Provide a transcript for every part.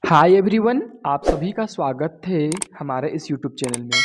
Hi everyone, आप सभी का स्वागत है हमारे इस यूट्यूब चैनल में।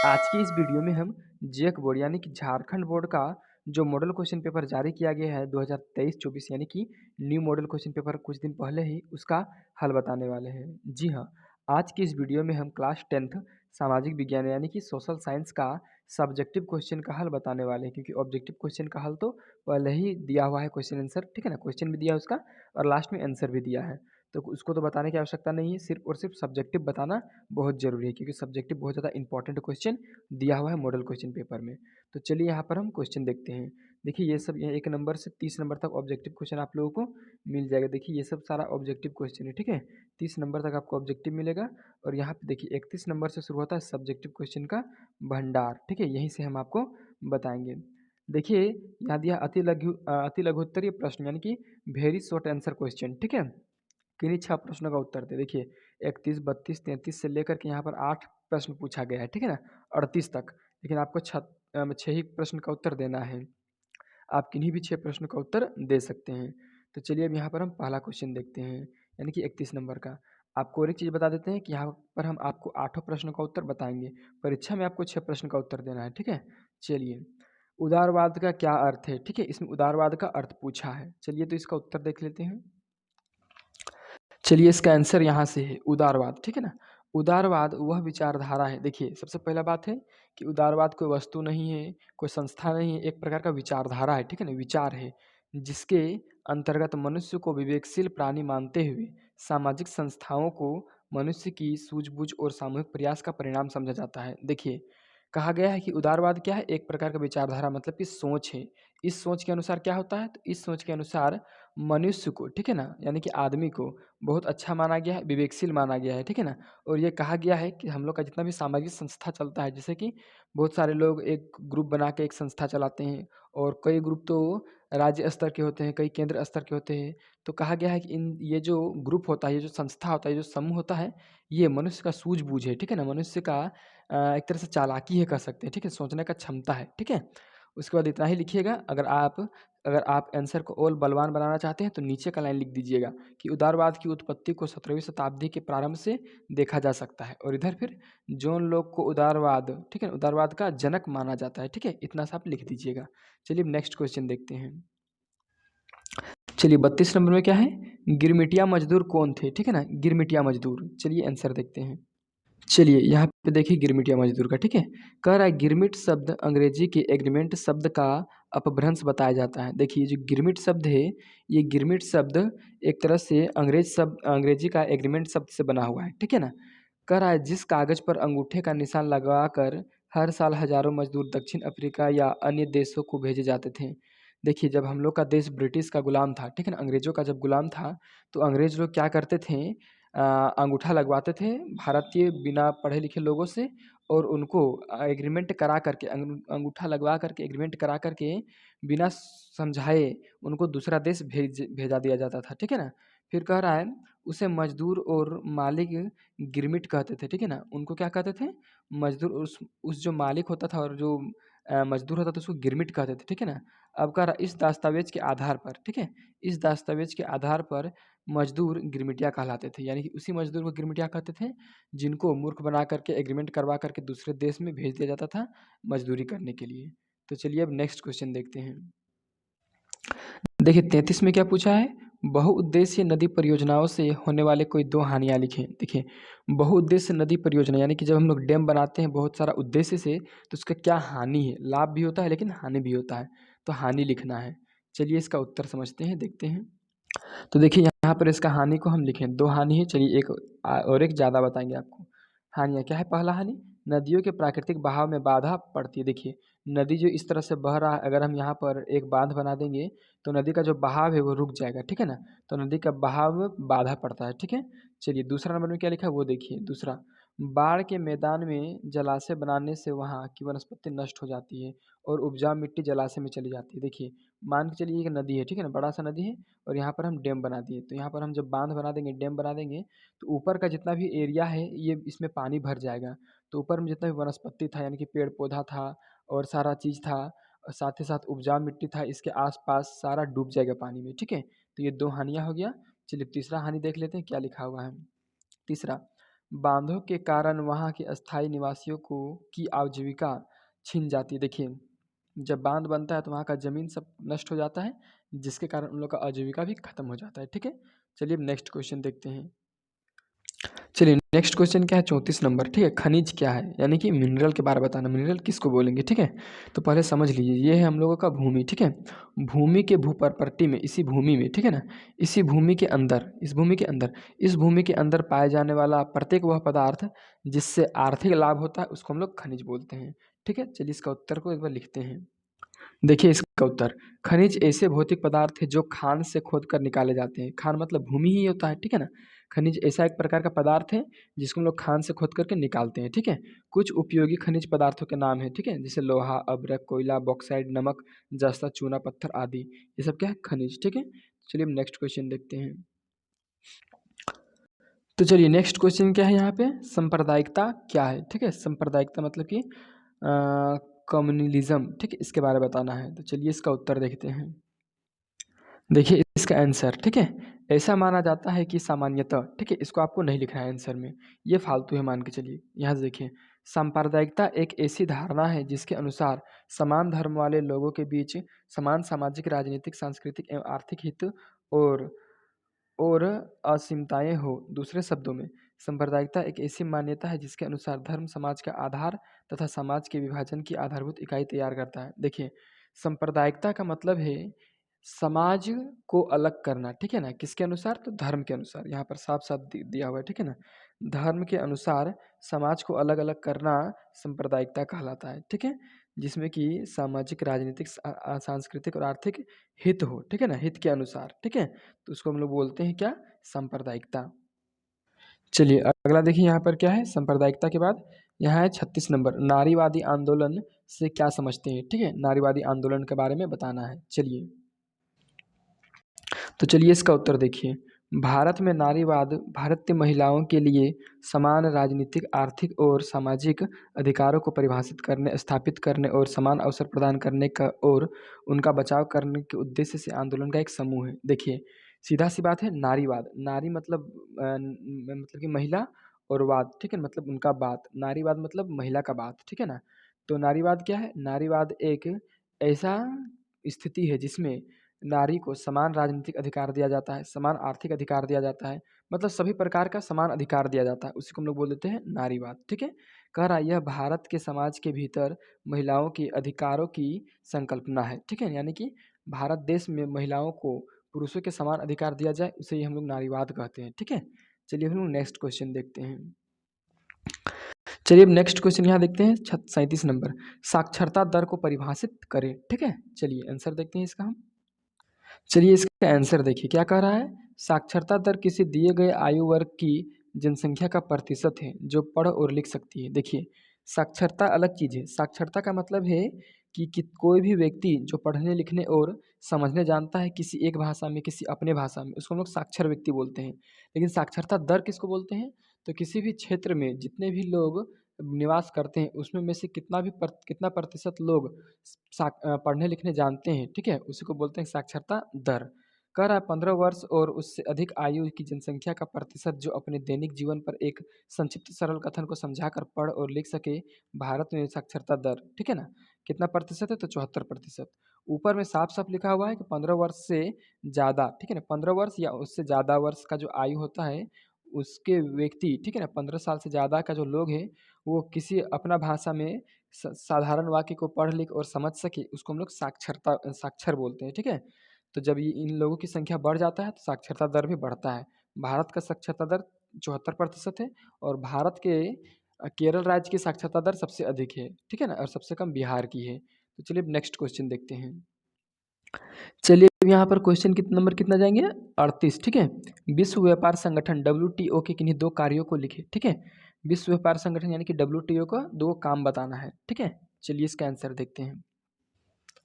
आज की इस वीडियो में हम जेक बोर्ड यानी कि झारखंड बोर्ड का जो मॉडल क्वेश्चन पेपर जारी किया गया है 2023-24 यानी कि न्यू मॉडल क्वेश्चन पेपर कुछ दिन पहले ही उसका हल बताने वाले हैं। जी हाँ, आज की इस वीडियो में हम क्लास 10th सामाजिक विज्ञान यानी कि सोशल साइंस का सब्जेक्टिव क्वेश्चन का हल बताने वाले हैं, क्योंकि ऑब्जेक्टिव क्वेश्चन का हल तो पहले ही दिया हुआ है क्वेश्चन आंसर, ठीक है ना। क्वेश्चन भी दिया है उसका और लास्ट में आंसर भी दिया है, तो उसको तो बताने की आवश्यकता नहीं है। सिर्फ और सिर्फ सब्जेक्टिव बताना बहुत ज़रूरी है, क्योंकि सब्जेक्टिव बहुत ज़्यादा इंपॉर्टेंट क्वेश्चन दिया हुआ है मॉडल क्वेश्चन पेपर में। तो चलिए यहाँ पर हम क्वेश्चन देखते हैं। देखिए ये सब, ये 1 नंबर से 30 नंबर तक ऑब्जेक्टिव क्वेश्चन आप लोगों को मिल जाएगा। देखिए ये सब सारा ऑब्जेक्टिव क्वेश्चन है, ठीक है। 30 नंबर तक आपको ऑब्जेक्टिव मिलेगा और यहाँ पे देखिए 31 नंबर से शुरू होता है सब्जेक्टिव क्वेश्चन का भंडार, ठीक है। यहीं से हम आपको बताएंगे। देखिए यहाँ दिया अति लघुत्तरीय प्रश्न यानी कि वेरी शॉर्ट आंसर क्वेश्चन, ठीक है। किन्हीं 6 प्रश्नों का उत्तर दें। देखिए 31, 32, 33 से लेकर के यहाँ पर 8 प्रश्न पूछा गया है, ठीक है ना, 38 तक। लेकिन आपको 6 ही प्रश्न का उत्तर देना है। आप किन्हीं भी 6 प्रश्नों का उत्तर दे सकते हैं। तो चलिए अब यहाँ पर हम पहला क्वेश्चन देखते हैं, यानी कि 31 नंबर का। आपको और एक चीज़ बता देते हैं कि यहाँ पर हम आपको 8 प्रश्नों का उत्तर बताएंगे। परीक्षा में आपको 6 प्रश्न का उत्तर देना है, ठीक है। चलिए, उदारवाद का क्या अर्थ है, ठीक है। इसमें उदारवाद का अर्थ पूछा है। चलिए तो इसका उत्तर देख लेते हैं। चलिए इसका आंसर यहाँ से है उदारवाद, ठीक है ना। उदारवाद वह विचारधारा है। देखिए सबसे पहला बात है कि उदारवाद कोई वस्तु नहीं है, कोई संस्था नहीं है, एक प्रकार का विचारधारा है, ठीक है ना, विचार है, जिसके अंतर्गत मनुष्य को विवेकशील प्राणी मानते हुए सामाजिक संस्थाओं को मनुष्य की सूझबूझ और सामूहिक प्रयास का परिणाम समझा जाता है। देखिए कहा गया है कि उदारवाद क्या है, एक प्रकार का विचारधारा मतलब कि सोच है। इस सोच के अनुसार क्या होता है, तो इस सोच के अनुसार मनुष्य को, ठीक है ना, यानी कि आदमी को बहुत अच्छा माना गया है, विवेकशील माना गया है, ठीक है ना। और ये कहा गया है कि हम लोग का जितना भी सामाजिक संस्था चलता है, जैसे कि बहुत सारे लोग एक ग्रुप बना के एक संस्था चलाते हैं और कई ग्रुप तो राज्य स्तर के होते हैं, कई केंद्र स्तर के होते हैं। तो कहा गया है कि ये जो ग्रुप होता है, ये जो संस्था होता है, ये जो समूह होता है, ये मनुष्य का सूझबूझ है, ठीक है ना, मनुष्य का एक तरह से चालाकी है कह सकते हैं, ठीक है, सोचने का क्षमता है, ठीक है। उसके बाद इतना ही लिखिएगा। अगर आप आंसर को और बलवान बनाना चाहते हैं तो नीचे का लाइन लिख दीजिएगा कि उदारवाद की उत्पत्ति को 17वीं शताब्दी के प्रारंभ से देखा जा सकता है, और इधर फिर जॉन लॉक को उदारवाद, ठीक है, उदारवाद का जनक माना जाता है, ठीक है। इतना सा आप लिख दीजिएगा। चलिए नेक्स्ट क्वेश्चन देखते हैं। चलिए 32 नंबर में क्या है, गिरमिटिया मजदूर कौन थे, ठीक है ना, गिरमिटिया मजदूर। चलिए आंसर देखते हैं। चलिए यहाँ पे देखिए गिरमिटिया मजदूर का, ठीक है। कह रहा है गिरमिट शब्द अंग्रेजी के एग्रीमेंट शब्द का अपभ्रंश बताया जाता है। देखिए जो गिरमिट शब्द है, ये गिरमिट शब्द एक तरह से अंग्रेजी का एग्रीमेंट शब्द से बना हुआ है, ठीक है ना। कह रहा है जिस कागज पर अंगूठे का निशान लगाकर हर साल हजारों मजदूर दक्षिण अफ्रीका या अन्य देशों को भेजे जाते थे। देखिए जब हम लोग का देश ब्रिटिश का गुलाम था, ठीक है ना, अंग्रेजों का जब गुलाम था, तो अंग्रेज लोग क्या करते थे, अंगूठा लगवाते थे भारतीय बिना पढ़े लिखे लोगों से, और उनको एग्रीमेंट करा करके अंगूठा लगवा करके एग्रीमेंट करा करके बिना समझाए उनको दूसरा देश भेजा दिया जाता था, ठीक है ना। फिर कह रहा है उसे मजदूर और मालिक गिरमिट कहते थे, ठीक है ना। उनको क्या कहते थे, मजदूर, उस जो मालिक होता था और जो मजदूर होता था उसको गिरमिट कहते थे, ठीक है ना। अब कह रहा इस दस्तावेज के आधार पर, ठीक है, इस दस्तावेज के आधार पर मजदूर गिरमिटिया कहलाते थे, यानी कि उसी मजदूर को गिरमिटिया कहते थे जिनको मूर्ख बना करके एग्रीमेंट करवा करके दूसरे देश में भेज दिया जाता था मजदूरी करने के लिए। तो चलिए अब नेक्स्ट क्वेश्चन देखते हैं। देखिए 33 में क्या पूछा है, बहुउद्देशीय नदी परियोजनाओं से होने वाले कोई दो हानियाँ लिखें। देखिए बहुउद्देश्य नदी परियोजना यानी कि जब हम लोग डैम बनाते हैं बहुत सारा उद्देश्य से, तो उसका क्या हानि है, लाभ भी होता है लेकिन हानि भी होता है, तो हानि लिखना है। चलिए इसका उत्तर समझते हैं, देखते हैं। तो देखिए यहाँ पर इसका हानि को हम लिखें, दो हानि है। चलिए एक और एक ज़्यादा बताएंगे आपको। हानियाँ क्या है, पहला हानि, नदियों के प्राकृतिक बहाव में बाधा पड़ती है। देखिए नदी जो इस तरह से बह रहा है, अगर हम यहाँ पर एक बांध बना देंगे तो नदी का जो बहाव है वो रुक जाएगा, ठीक है ना। तो नदी का बहाव में बाधा पड़ता है, ठीक है। चलिए दूसरा नंबर में क्या लिखा है वो देखिए। दूसरा, बाढ़ के मैदान में जलाशय बनाने से वहाँ की वनस्पति नष्ट हो जाती है और उपजाऊ मिट्टी जलाशय में चली जाती है। देखिए मान के चलिए एक नदी है, ठीक है ना, बड़ा सा नदी है, और यहाँ पर हम डैम बना दिए। तो यहाँ पर हम जब बांध बना देंगे, डैम बना देंगे, तो ऊपर का जितना भी एरिया है ये इसमें पानी भर जाएगा। तो ऊपर में जितना भी वनस्पति था यानी कि पेड़ पौधा था और सारा चीज़ था, और साथ ही साथ उपजाऊ मिट्टी था, इसके आसपास सारा डूब जाएगा पानी में, ठीक है। तो ये दो हानियाँ हो गया। चलिए तीसरा हानि देख लेते हैं क्या लिखा हुआ है। तीसरा, बांधों के कारण वहाँ के अस्थायी निवासियों को की आजीविका छिन जाती है। देखिए, जब बांध बनता है तो वहाँ का ज़मीन सब नष्ट हो जाता है, जिसके कारण उन लोग का आजीविका भी खत्म हो जाता है। ठीक है, चलिए अब नेक्स्ट क्वेश्चन देखते हैं। चलिए नेक्स्ट क्वेश्चन क्या है, 34 नंबर। ठीक है, खनिज क्या है, यानी कि मिनरल के बारे में बताना। मिनरल किसको बोलेंगे? ठीक है, तो पहले समझ लीजिए, ये है हम लोगों का भूमि। ठीक है, भूमि के भूपर्पट्टी में, इसी भूमि में, ठीक है ना, इसी भूमि के अंदर, इस भूमि के अंदर पाए जाने वाला प्रत्येक वह पदार्थ जिससे आर्थिक लाभ होता है उसको हम लोग खनिज बोलते हैं। ठीक है, चलिए इसका उत्तर को एक बार लिखते हैं। देखिए इसका उत्तर, खनिज ऐसे भौतिक पदार्थ है जो खान से खोद कर निकाले जाते हैं। खान मतलब भूमि ही होता है, ठीक है ना। खनिज ऐसा एक प्रकार का पदार्थ है जिसको हम लोग खान से खोद करके निकालते हैं। ठीक है, कुछ उपयोगी खनिज पदार्थों के नाम है, ठीक है, जैसे लोहा, अब्रक, कोयला, बॉक्साइट, नमक, जस्ता, चूना पत्थर आदि, ये सब क्या है, खनिज। ठीक है, चलिए हम नेक्स्ट क्वेश्चन देखते हैं। तो चलिए नेक्स्ट क्वेश्चन क्या है यहाँ पे, सांप्रदायिकता क्या है। ठीक है, सांप्रदायिकता मतलब कि कम्युनलिज्म। ठीक है, इसके बारे में बताना है। तो चलिए इसका उत्तर देखते हैं। देखिए इसका आंसर, ठीक है, ऐसा माना जाता है कि सामान्यतः, ठीक है, इसको आपको नहीं लिखना है आंसर में, ये फालतू है मान के चलिए। यहाँ से देखिए, सांप्रदायिकता एक ऐसी धारणा है जिसके अनुसार समान धर्म वाले लोगों के बीच समान सामाजिक, राजनीतिक, सांस्कृतिक एवं आर्थिक हित और और असीमताएँ हो। दूसरे शब्दों में, सांप्रदायिकता एक ऐसी मान्यता है जिसके अनुसार धर्म समाज का आधार तथा समाज के विभाजन की आधारभूत इकाई तैयार करता है। देखिए, सांप्रदायिकता का मतलब है समाज को अलग करना, ठीक है ना? किसके अनुसार? तो धर्म के अनुसार। यहाँ पर साफ-साफ दिया हुआ है, ठीक है ना? धर्म के अनुसार समाज को अलग-अलग करना सांप्रदायिकता कहलाता है, ठीक है? जिसमें कि सामाजिक, राजनीतिक, सांस्कृतिक और आर्थिक हित हो, ठीक है ना? हित के अनुसार, ठीक है? तो उसको हम लोग बोलते हैं क्या? सांप्रदायिकता। चलिए अगला देखिए यहाँ पर क्या है, सांप्रदायिकता के बाद यहाँ है 36 नंबर, नारीवादी आंदोलन से क्या समझते हैं? ठीक है, नारीवादी आंदोलन के बारे में बताना है। चलिए, तो चलिए इसका उत्तर देखिए। भारत में नारीवाद भारतीय महिलाओं के लिए समान राजनीतिक, आर्थिक और सामाजिक अधिकारों को परिभाषित करने, स्थापित करने और समान अवसर प्रदान करने का और उनका बचाव करने के उद्देश्य से आंदोलन का एक समूह है। देखिए, सीधा-सी बात है, नारीवाद, नारी मतलब मतलब कि महिला, और वाद, ठीक है, मतलब उनका बात, नारीवाद मतलब महिला का बात, ठीक है ना? तो नारीवाद क्या है? नारीवाद एक ऐसा स्थिति है जिसमें नारी को समान राजनीतिक अधिकार दिया जाता है, समान आर्थिक अधिकार दिया जाता है, मतलब सभी प्रकार का समान अधिकार दिया जाता है, उसी को हम लोग बोल देते हैं नारीवाद, ठीक है? कह रहा है यह भारत के समाज के भीतर महिलाओं के अधिकारों की संकल्पना है, ठीक है? यानी कि भारत देश में महिलाओं को पुरुषों के समान अधिकार दिया जाए, उसे ही हम लोग नारीवाद कहते हैं, ठीक है? चलिए हम लोग नेक्स्ट क्वेश्चन देखते हैं। चलिए अब नेक्स्ट क्वेश्चन यहाँ देखते हैं, 37 नंबर, साक्षरता दर को परिभाषित करें, ठीक है? चलिए आंसर देखते हैं इसका हम। चलिए इसका आंसर देखिए क्या कह रहा है, साक्षरता दर किसी दिए गए आयु वर्ग की जनसंख्या का प्रतिशत है जो पढ़ और लिख सकती है। देखिए, साक्षरता अलग चीज़ है। साक्षरता का मतलब है कि कोई भी व्यक्ति जो पढ़ने लिखने और समझने जानता है किसी एक भाषा में, किसी अपने भाषा में, उसको हम लोग साक्षर व्यक्ति बोलते हैं। लेकिन साक्षरता दर किसको बोलते हैं? तो किसी भी क्षेत्र में जितने भी लोग निवास करते हैं उसमें में से कितना प्रतिशत लोग पढ़ने लिखने जानते हैं, ठीक है? उसी को बोलते हैं साक्षरता दर। कह रहा है 15 वर्ष और उससे अधिक आयु की जनसंख्या का प्रतिशत जो अपने दैनिक जीवन पर एक संक्षिप्त सरल कथन को समझाकर पढ़ और लिख सके, भारत में साक्षरता दर, ठीक है ना? कितना प्रतिशत है? तो 74%। ऊपर में साफ-साफ लिखा हुआ है कि 15 वर्ष से ज़्यादा, ठीक है ना? 15 वर्ष या उससे ज़्यादा वर्ष का जो आयु होता है, उसके व्यक्ति, ठीक है ना? 15 साल से ज़्यादा का जो लोग हैं, वो किसी अपना भाषा में साधारण वाक्य को पढ़ लिख और समझ सके, उसको हम लोग साक्षर बोलते हैं, ठीक है? तो जब ये इन लोगों की संख्या बढ़ जाता है तो साक्षरता दर भी बढ़ता है। भारत का साक्षरता दर 74% है और भारत के केरल राज्य की साक्षरता दर सबसे अधिक है, ठीक है ना? और सबसे कम बिहार की है। तो चलिए अब नेक्स्ट क्वेश्चन देखते हैं। चलिए अब यहाँ पर क्वेश्चन नंबर कितना जाएँगे? 38, ठीक है? विश्व व्यापार संगठन डब्ल्यूटीओ के किन्हीं 2 कार्यों को लिखें, ठीक है? विश्व व्यापार संगठन यानी कि डब्ल्यूटीओ का 2 काम बताना है, ठीक है? चलिए इसका आंसर देखते हैं।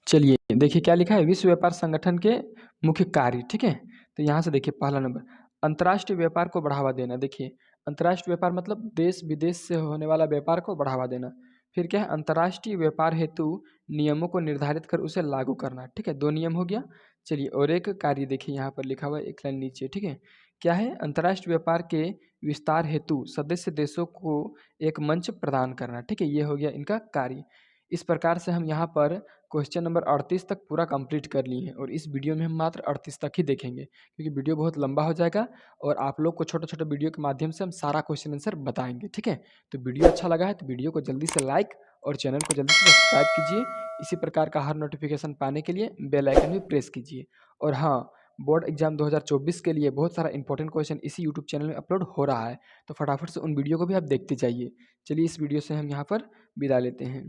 चलिए देखिए क्या लिखा है, विश्व व्यापार संगठन के मुख्य कार्य, ठीक है? तो यहाँ से देखिए पहला नंबर, अंतर्राष्ट्रीय व्यापार को बढ़ावा देना। देखिए, अंतर्राष्ट्रीय व्यापार मतलब देश-विदेश से होने वाला व्यापार को बढ़ावा देना। फिर क्या है, अंतर्राष्ट्रीय व्यापार हेतु नियमों को निर्धारित कर उसे लागू करना, ठीक है? 2 नियम हो गया। चलिए और एक कार्य देखिए यहाँ पर लिखा हुआ है एक लाइन नीचे, ठीक है? क्या है? अंतर्राष्ट्रीय व्यापार के विस्तार हेतु सदस्य देशों को एक मंच प्रदान करना। ठीक है, ये हो गया इनका कार्य। इस प्रकार से हम यहाँ पर क्वेश्चन नंबर 38 तक पूरा कंप्लीट कर लिए हैं और इस वीडियो में हम मात्र 38 तक ही देखेंगे क्योंकि वीडियो बहुत लंबा हो जाएगा और आप लोग को छोटे छोटे वीडियो के माध्यम से हम सारा क्वेश्चन आंसर बताएंगे। ठीक है, तो वीडियो अच्छा लगा है तो वीडियो को जल्दी से लाइक और चैनल को जल्दी से सब्सक्राइब कीजिए। इसी प्रकार का हर नोटिफिकेशन पाने के लिए बेल आइकन भी प्रेस कीजिए। और हाँ, बोर्ड एग्जाम 2024 के लिए बहुत सारा इंपॉर्टेंट क्वेश्चन इसी यूट्यूब चैनल में अपलोड हो रहा है, तो फटाफट से उन वीडियो को भी आप देखते जाइए। चलिए इस वीडियो से हम यहाँ पर विदा लेते हैं।